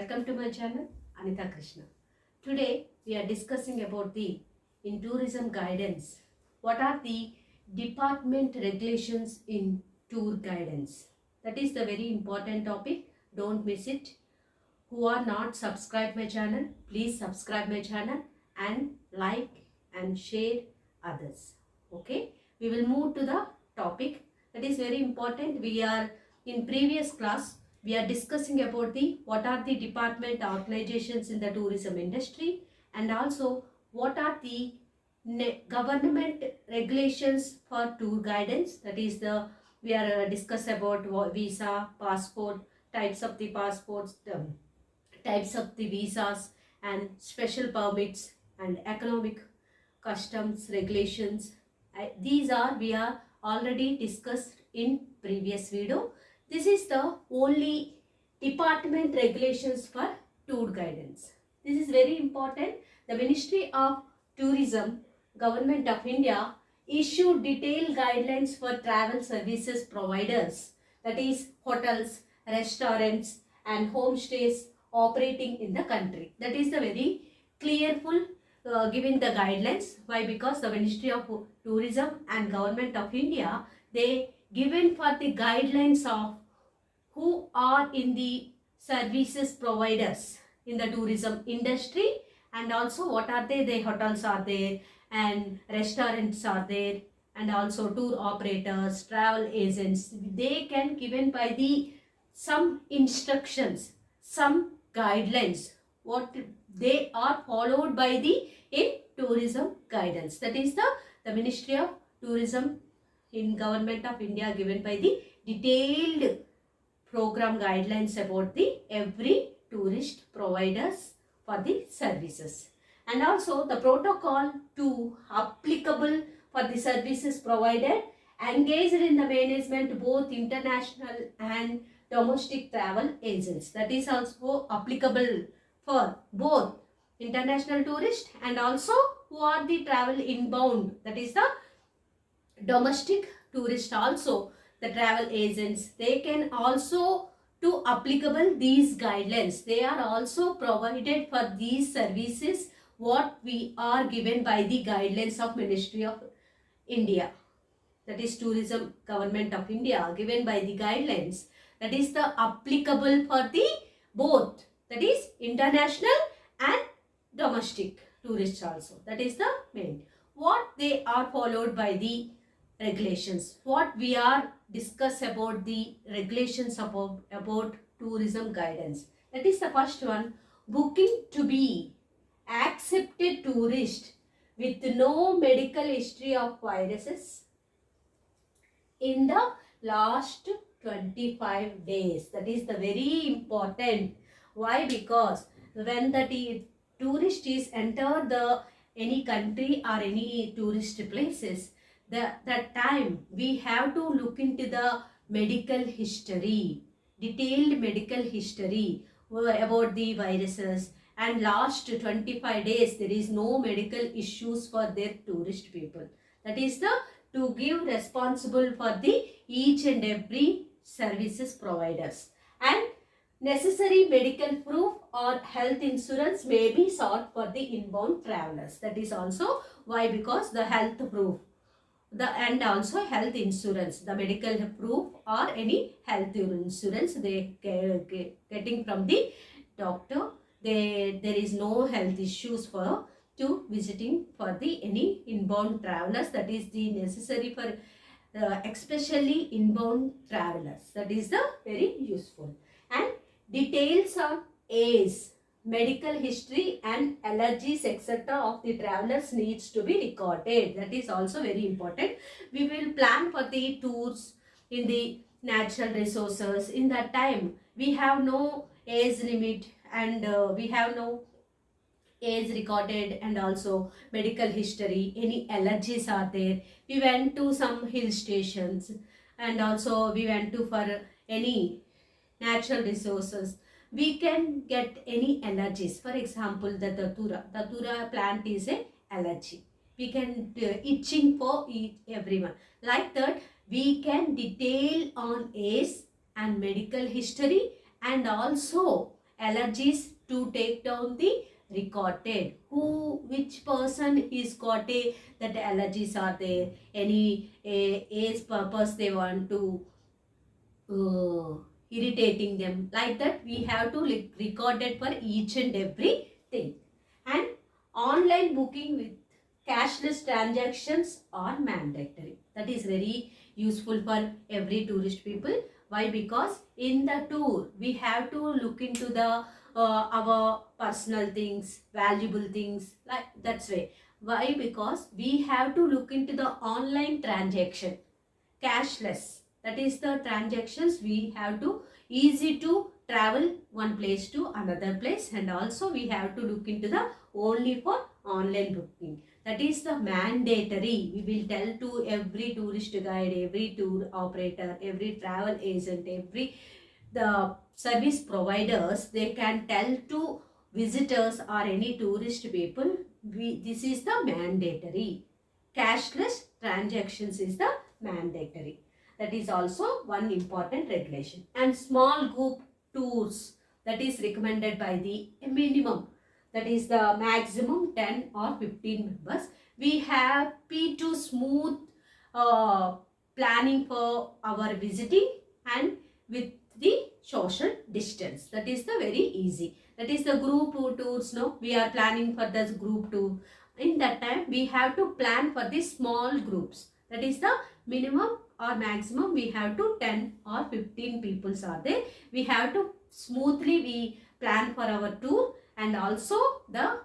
Welcome to my channel, Anita Krishna. Today we are discussing about the in tourism guidance. What are the department regulations in tour guidance? That is the very important topic. Don't miss it. Who are not subscribed my channel, please subscribe my channel and like and share others. Okay, we will move to the topic that is very important. We are in previous class we are discussing about the what are the department organizations in the tourism industry, and also what are the government regulations for tour guidance. That is the we are discuss about visa, passport, types of the passports, types of the visas and special permits and economic customs regulations. These are we are already discussed in previous video. This is the only department regulations for tour guidance. This is very important. The Ministry of Tourism, Government of India issued detailed guidelines for travel services providers, that is hotels, restaurants and homestays operating in the country. That is the very clearful giving the guidelines. Why? Because the Ministry of Tourism and Government of India, they given for the guidelines of who are in the services providers in the tourism industry, and also what are they, the hotels are there and restaurants are there, and also tour operators, travel agents. They can given by the some instructions, some guidelines, what they are followed by the in tourism guidance. That is the Ministry of Tourism in Government of India given by the detailed program guidelines about the every tourist providers for the services, and also the protocol to applicable for the services provided engaged in the management both international and domestic travel agents. That is also applicable for both international tourists and also who are the travel inbound, that is the domestic tourist. Also the travel agents, they can also to applicable these guidelines. They are also provided for these services what we are given by the guidelines of Ministry of India, that is Tourism Government of India given by the guidelines. That is the applicable for the both, that is international and domestic tourists also. That is the main. What they are followed by the regulations. What we are discuss about the regulations about tourism guidance. That is the first one. Booking to be accepted tourist with no medical history of viruses in the last 25 days. That is the very important. Why? Because when the tourist is enter the any country or any tourist places, that time we have to look into the medical history, detailed medical history about the viruses, and last 25 days there is no medical issues for their tourist people. That is the to give responsible for the each and every services providers, and necessary medical proof or health insurance may be sought for the inbound travelers. That is also why, because the health proof and also health insurance, the medical proof or any health insurance they getting from the doctor. There is no health issues for to visiting for the any inbound travelers. That is the necessary for especially inbound travelers. That is the very useful. And details on age, medical history and allergies etc. of the travelers needs to be recorded. That is also very important. We will plan for the tours in the natural resources. In that time we have no age limit and we have no age recorded, and also medical history, any allergies are there. We went to some hill stations, and also we went to for any natural resources. We can get any allergies. For example, the datura plant is a allergy. We can itching for everyone. Like that, we can detail on age and medical history, and also allergies to take down the recorded which person is got a that allergies are there, any age purpose they want to irritating them, like that we have to record it for each and every thing. And online booking with cashless transactions are mandatory. That is very useful for every tourist people. Why? Because in the tour we have to look into the our personal things, valuable things, like that's way. Why? Because we have to look into the online transaction, cashless. That is the transactions we have to easy to travel one place to another place, and also we have to look into the only for online booking. That is the mandatory. We will tell to every tourist guide, every tour operator, every travel agent, every the service providers, they can tell to visitors or any tourist people, this is the mandatory. Cashless transactions is the mandatory. That is also one important regulation. And small group tours, that is recommended by the minimum, that is the maximum 10 or 15 members. We happy to smooth planning for our visiting and with the social distance. That is the very easy. That is the group tours. No, we are planning for this group tour. In that time we have to plan for the small groups. That is the minimum or maximum we have to 10 or 15 peoples are there. We have to smoothly we plan for our tour, and also the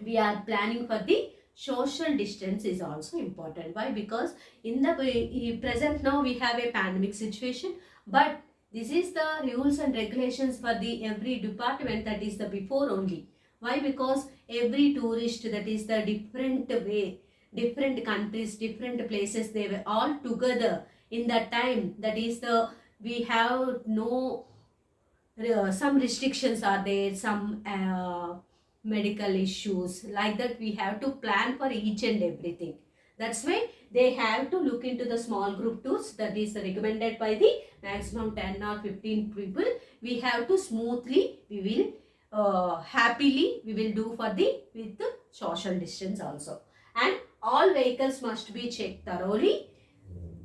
we are planning for the social distance is also important. Why? Because in the present now we have a pandemic situation, but this is the rules and regulations for the every department. That is the before only. Why? Because every tourist, that is the different way, different countries, different places, they were all together in that time. That is the we have no some restrictions are there, some medical issues, like that we have to plan for each and everything. That's why they have to look into the small group tours. That is recommended by the maximum 10 or 15 people. We have to smoothly, we will happily we will do for the with the social distance also. And all vehicles must be checked thoroughly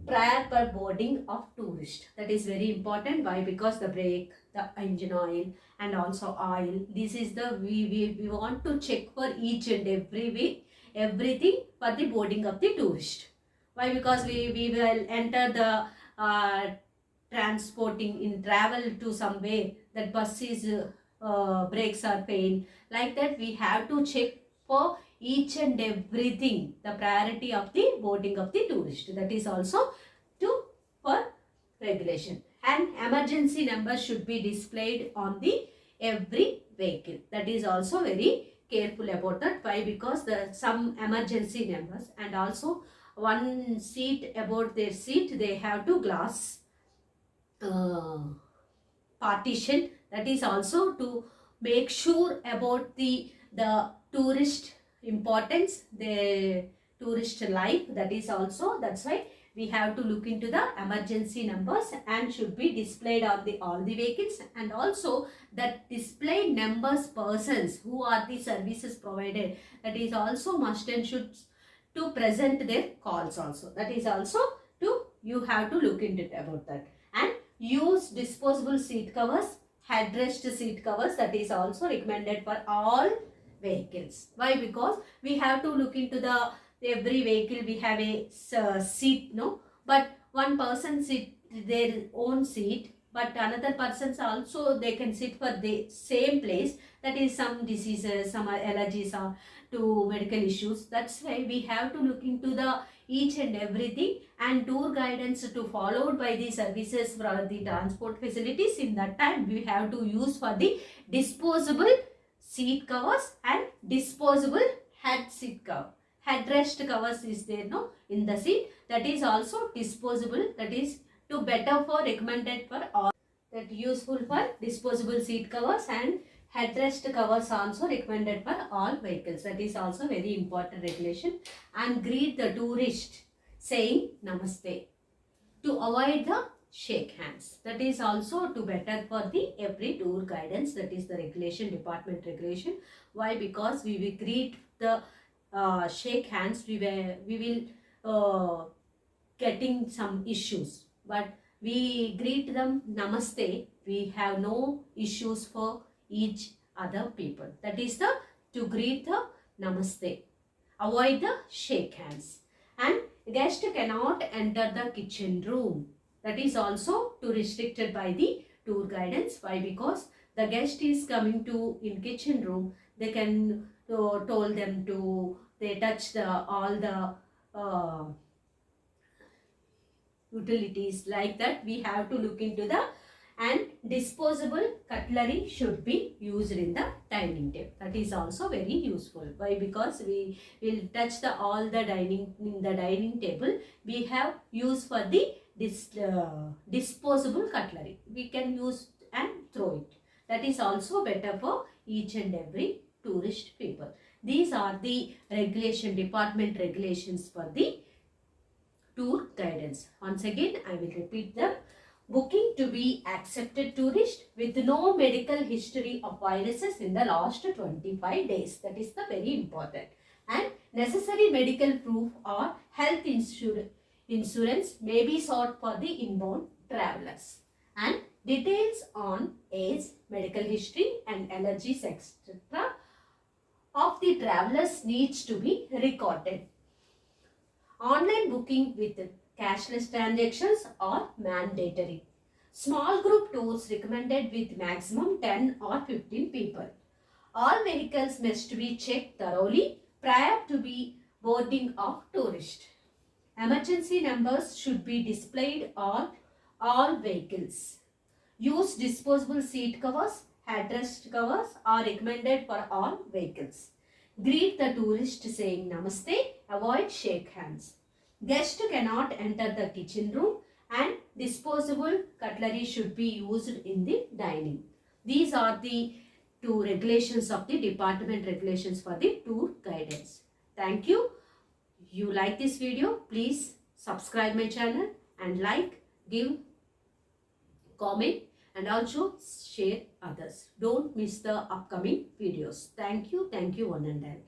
prior per boarding of tourist. That is very important. Why? Because the brake, the engine oil, and also oil, this is the we want to check for each and every way, everything for the boarding of the tourist. Why? Because we will enter the transporting in travel to somewhere, that bus is brakes are fail, like that we have to check for each and everything, the priority of the boarding of the tourist. That is also to for regulation. And emergency number should be displayed on the every vehicle. That is also very careful about that. Why? Because the some emergency numbers, and also one seat, about their seat they have to glass partition. That is also to make sure about the tourist importance, the tourist life. That is also, that's why we have to look into the emergency numbers and should be displayed on the all the vehicles. And also that displayed numbers persons who are the services provided, that is also must and should to present their calls also. That is also to you have to look into it about that. And use disposable seat covers, headrest seat covers, that is also recommended for all vehicles. Why? Because we have to look into the every vehicle we have a seat, no, but one person sit their own seat, but another persons also they can sit for the same place. That is some diseases, some allergies or to medical issues. That's why we have to look into the each and everything, and tour guidance to followed by the services for the transport facilities. In that time we have to use for the disposable seat covers and disposable head seat cover. Headrest covers is there, no, in the seat. That is also disposable. That is to better for recommended for all, that useful for disposable seat covers, and headrest covers also recommended for all vehicles. That is also very important regulation. And greet the tourist saying namaste. To avoid the shake hands. That is also to better for the every tour guidance. That is the regulation, department regulation. Why? Because we will greet the shake hands. We will getting some issues, but we greet them namaste. We have no issues for each other people. That is the to greet the namaste. Avoid the shake hands. And guest cannot enter the kitchen room. That is also to restricted by the tour guidance. Why? Because the guest is coming to in kitchen room. They can told them to they touch the all the utilities like that. We have to look into the and disposable cutlery should be used in the dining table. That is also very useful. Why? Because we will touch the all the dining in the dining table. We have use for the disposable cutlery. We can use and throw it. That is also better for each and every tourist people. These are the regulation, department regulations for the tour guidance. Once again, I will repeat them. Booking to be accepted tourist with no medical history of viruses in the last 25 days. That is the very important. And necessary medical proof or health insurance may be sought for the inbound travelers. And details on age, medical history and allergies etc. of the travelers needs to be recorded. Online booking with cashless transactions are mandatory. Small group tours recommended with maximum 10 or 15 people. All vehicles must be checked thoroughly prior to be boarding of tourist. Emergency numbers should be displayed on all vehicles. Use disposable seat covers, headrest covers are recommended for all vehicles. Greet the tourist saying namaste, avoid shake hands. Guest cannot enter the kitchen room and disposable cutlery should be used in the dining. These are the two regulations of the department regulations for the tour guidance. Thank you. You like this video, please subscribe my channel and like, give, comment and also share others. Don't miss the upcoming videos. Thank you one and all.